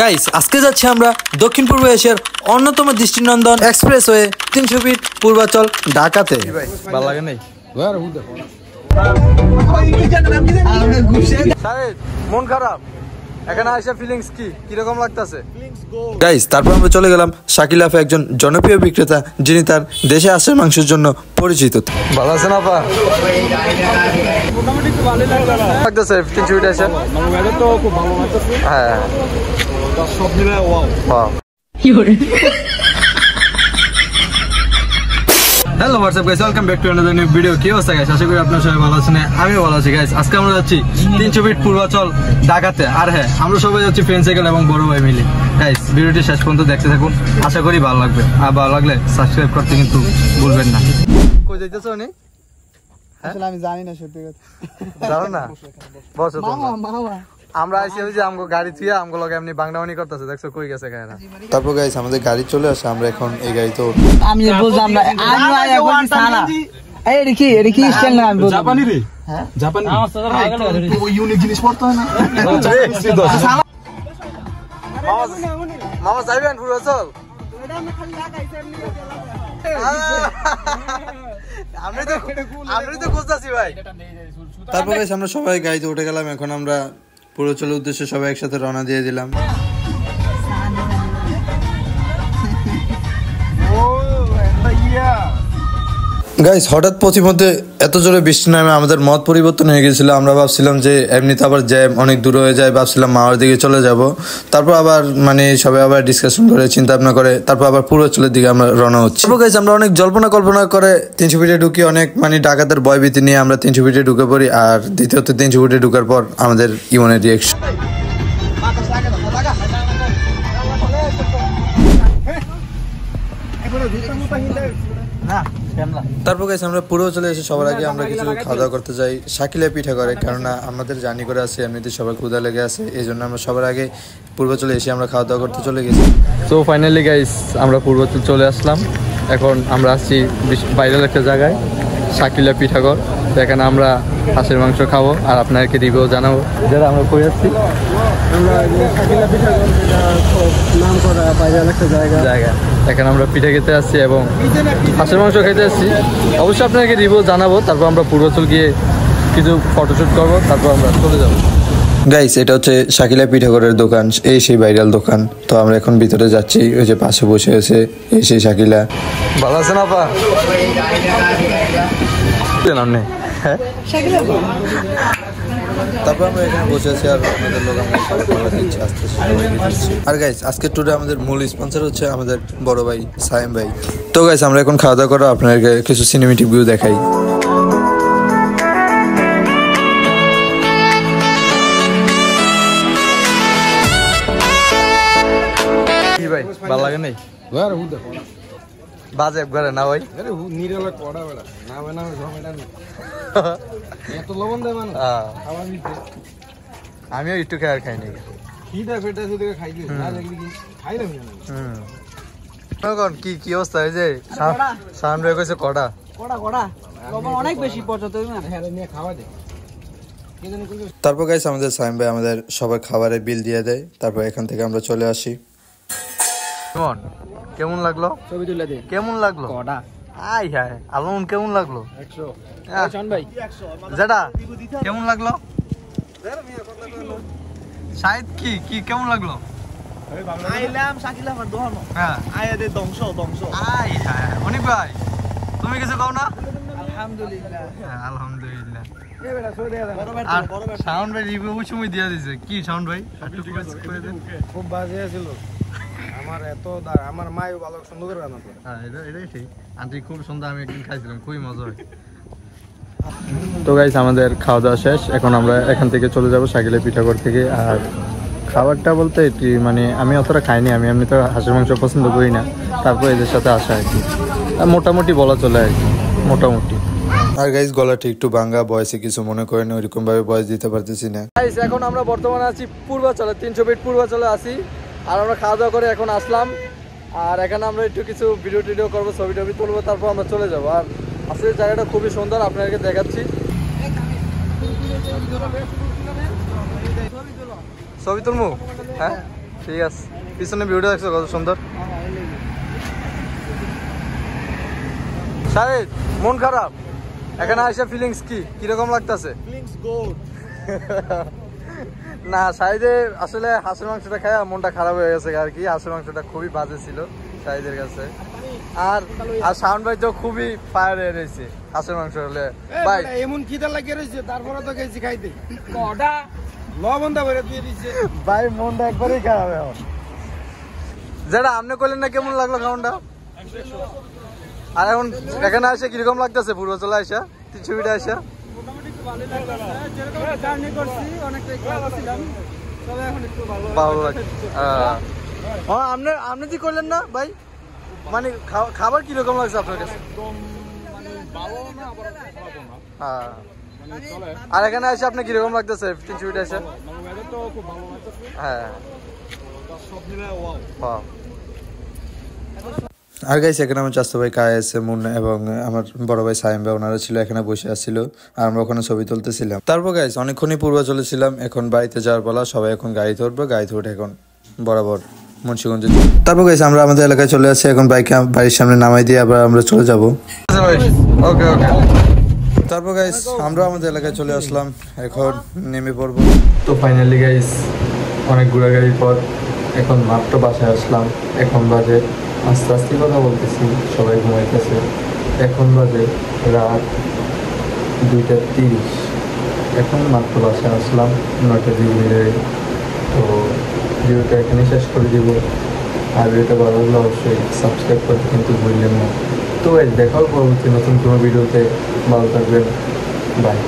Guys আজকে যাচ্ছি আমরা দক্ষিণ পূর্ব এশিয়ার অন্যতম দৃষ্টিনন্দন এক্সপ্রেসওয়ে 300 ফিট পূর্বাচল ঢাকাতে। ভালো লাগে নাই মন খারাপ এখানে আইসা ফিলিংস কি রকম লাগতেছে গাইস। তারপর আমরা চলে গেলাম শাকিল আপা, একজন জনপ্রিয় বিক্রেতা যিনি তার দেশে হাঁসের মাংসের জন্য পরিচিত। ভালো আছেন আপা? মোটামুটি খুব ভালো লাগতেছে 300 ফিট এসে। তো খুব ভালো লাগতেছে। হ্যাঁ সব মিলে wow wow. Hello WhatsApp guys, welcome back to another new video. কি অবস্থা গাইস? আশা করি আপনারা সবাই ভালো আছেন। আমিও ভালো আছি গাইস। আজকে আমরা যাচ্ছি 300 ফিট পূর্বাচল ঢাকাতে। আর হ্যাঁ, আমরা সবাই যাচ্ছি ফ্রেন্ড সাইকেল এবং বড় ভাই মিলে। গাইস ভিডিওটি শেষ পর্যন্ত দেখতে থাকুন, আশা করি ভালো লাগবে। আর ভালো লাগলে সাবস্ক্রাইব করতে কিন্তু ভুলবেন না। কই যাইতেছ উনি? আসলে আমি জানি না, সত্যি কথা জানো না। বসো মামা। আমরা আইছি ওই যে আমগো গাড়ি থিয়া আমগো লগে এমনি বাংলাওয়ানি করতেছে, দেখছো কই গেছে গায়রা। তারপর গাইস আমাদের গাড়ি চলে আসে, আমরা এখন এই গাড়িতে আমি বুঝলাম না। আমি আয়া বলছি সালা এই কি স্টাইল না? আমি বুঝলাম জাপানি রে। হ্যাঁ জাপানি। আমার সাথে ভালো লাগে তো ইউনিক জিনিস পড়তে হয় না। মামা যাইবেন পূর্বাচল? আমি তো খুঁজতাছি ভাই। তারপর গাইস আমরা সবাই গাড়িতে উঠে গেলাম। এখন আমরা পূর্বাচলের উদ্দেশ্যে সবাই একসাথে রওনা দিয়ে দিলাম। গাইস হঠাৎ পথিমধ্যে এত জোরে বৃষ্টি নামে আমাদের মত পরিবর্তন হয়ে গেছিল। আমরা ভাবছিলাম যে এমনিতে আবার জ্যাম অনেক দূর হয়ে যায়, ভাবছিলাম মাওয়ার দিকে চলে যাব। তারপর আবার সবাই আবার ডিসকাশন করে চিন্তা ভাবনা করে তারপর আবার পূর্বাচলের দিকে আমরা রওনা হচ্ছি। গাইস আমরা অনেক কল্পনা করে 300 ফিটে ঢুকি, অনেক ডাকাতের ভয়ভীতি নিয়ে আমরা 300 ফিটে ঢুকে পড়ি। আর দ্বিতীয়ত 300 ফিটে ঢুকার পর আমাদের ইমনের রিয়েকশন। তারপর গাইস আমরা পূর্বাচলে এসে সবার আগে আমরা কিছু খাওয়া দাওয়া করতে যাই শাকিলা পিঠা করে, কারণ আমাদের জার্নি করে আছে, এমনিতে সবার ক্ষুধা লেগে আছে, এই জন্য আমরা সবার আগে পূর্বাচলে এসে আমরা খাওয়া দাওয়া করতে চলে গেছি। তো ফাইনালি গাইস আমরা পূর্বাচল চলে আসলাম। এখন আমরা আসছি বাইরের একটা জায়গায় শাকিলা পিঠাঘর। এখানে আমরা হাঁসের মাংস খাবো আর আপনাদেরকে রিভিউ জানাবো। যারা আমরা কই আসছি, আমরা শাকিলা পিঠাঘর নাম করা বাইরের একটা জায়গা। এখানে আমরা পিঠা খেতে আসছি এবং হাঁসের মাংস খেতে আসছি। অবশ্যই আপনাদেরকে রিভিউ জানাবো। তারপর আমরা পূর্বাচল গিয়ে কিছু ফটোশ্যুট করবো, তারপর আমরা চলে যাবো। গাইস এটা হচ্ছে শাকিলা পিঠাঘরের দোকান, এই সেই ভাইরাল দোকান। তো আমরা এখন ভিতরে যাচ্ছি, ওই যে পাশে বসে আছে এই সেই শাকিলা। ভালো আছেন আপা? হ্যাঁ তারপর আমরা এখানে বসে আছি আর আমাদের লোক আর গাইস আজকের ট্যুরে আমাদের মূল স্পন্সর হচ্ছে আমাদের বড় ভাই সায়েম ভাই। তো গাইস আমরা এখন খাওয়া দাওয়া করে আপনাদেরকে কিছু সিনেমেটিক ভিউ দেখাই। ভাই ভালো লাগে নাই? বাজে ঘরে না ভাই, নিরালা কড়া বেড়া না বানা ঝমেলা নেই। এত লবণ দেয় মানে খাওয়া দিতে আমিও একটু খাই নাই। খিদা ফেটা শুধু খাই দিই না, লাগলি কি খাইলাম না। কোন কি অবস্থা হয়েছে? সামনে কইছে কড়া লবণ অনেক বেশি পচতে না, হ্যাঁ নিয়ে খাওয়া দে। তারপর গাইস আমাদের সাইম ভাই আমাদের সবার খাবারের বিল দিয়ে দেয়। তারপর এখান থেকে আমরা চলে আসি। কেমন লাগলো? ছবি তুলে দে। কেমন লাগলো? কড়া আই হায় আলমন কেমন লাগলো? 100 ভাই যেটা কেমন লাগলো? শাহিদ কি কেমন লাগলো? আইলাম শাকিলা ফর দোহান। হ্যাঁ আয়া দে ধ্বংস আই হায় অনিক ভাই তুমি কিছু কও না? আলহামদুলিল্লাহ। হ্যাঁ আলহামদুলিল্লাহ। এই বেটা সরে দে বড় বেটা সাউন্ড ভাই রিভিউ সময় দিয়া দিয়েছে। কি সাউন্ড ভাই একটু করে দেন। খুব বাজে ছিল আমার মায়ও ভালো সুন্দর করে রান্না করে। হ্যাঁ এটাই ঠিক, আন্টি খুব সুন্দর। আমি একদিন খাইছিলাম, খুবই মজা হয়। তো গাইস আমাদের খাওয়া দাওয়া শেষ। এখন আমরা এখান থেকে চলে যাব শাকিলা পিঠাঘর থেকে। আর খাবারটা বলতে এটি আমি অতটা খাইনি, আমি এমনি তো হাঁসের মাংস পছন্দ করি না। তারপর এদের সাথে আসা আর কি মোটামুটি বলা চলে আর কি মোটামুটি। আর গাইস গলাটা একটু ভাঙা, বয়সে কিছু মনে করেন, ওইরকম ভাবে বয়স দিতে পারতেছি না। গাইস এখন আমরা বর্তমানে আছি পূর্বাচলে, 300 ফিট পূর্বাচলে আছি। আর আমরা খাওয়া দাওয়া করে এখন আসলাম। আর এখানে আমরা একটু কিছু ভিডিও করবো, ছবি তুলবো, তারপর আমরা চলে যাবো। আর আসলে জায়গাটা খুবই সুন্দর, আপনাদেরকে দেখাচ্ছি। ছবি তুলবো? হ্যাঁ ঠিক আছে পিছনে ভিউটা দেখছো কত সুন্দর শাহিদ মন খারাপ এখানে আইসা ফিলিংস কি কিরকম লাগতেছে ফিলিংস গুড না শাহিদে আসলে হাঁসের মাংসটা খায় মনটা খারাপ হয়ে গেছে আর কি হাঁসের মাংসটা খুবই বাজে ছিল শাহিদের কাছে আর শাওন ভাই তো খুবই ফায়ার হয়ে রয়েছে হাঁসের মাংস হলে ভাই এমন খিদা লাগিয়ে রয়েছে তারপরে তো গেছি খাইতে কটা লবণটা ভরে দিয়ে দিচ্ছে ভাই মনটা একবারই খারাপ এখন যেটা আপনি করলেন না কেমন লাগলো খাওয়ানটা আর এখন এখানে আসে কিরকম লাগতেছে পূর্বাচলে আসা ছবিটা আসা ভালো লাগে আপনি কি করলেন না ভাই মানে খাবার কিরকম লাগছে আপনার কাছে আর এখানে এসে আপনি কিরকম লাগতেছে ছবিটা এসে হ্যাঁ আর গাইস এখানে আমার চাচা ভাই কায়েস মুন এবং আমার বড় ভাই সাইম ভাই ওনারা ছিল এখানে বসে আসছিল আর আমরা ওখানে ছবি তুলতেছিলাম তারপর গাইস অনেকক্ষণই পূর্বাচলে ছিলাম এখন বাড়িতে যাওয়ার বলা সবাই এখন গাড়িতে উঠবো গাড়িতে উঠে এখন বরাবর মুন্সিগঞ্জে তারপর গাইস আমরা আমাদের এলাকায় চলে আসছি এখন বাইকে বাড়ির সামনে নামাই দিয়ে আবার আমরা চলে যাবো ওকে ওকে তারপর গাইস আমরা আমাদের এলাকায় চলে আসলাম এখন নেমে পড়বো তো ফাইনালি গাইস অনেক ঘোরাঘুরির পর এখন মাত্র বাসায় আসলাম এখন বাজে আস্তে আস্তে কথা বলতেছি সবাই ঘুমাইতেছে এখন বাজে রাত 2:30 এখন মাত্র বাসায় আসলাম 9:02 তো ভিডিওটা এখানে শেষ করে দিব আর ভিডিওটা ভালো লাগলে অবশ্যই সাবস্ক্রাইব করতে কিন্তু ভুললেন না তো দেখাও পরবর্তী নতুন কোনো ভিডিওতে ভালো থাকবেন বাই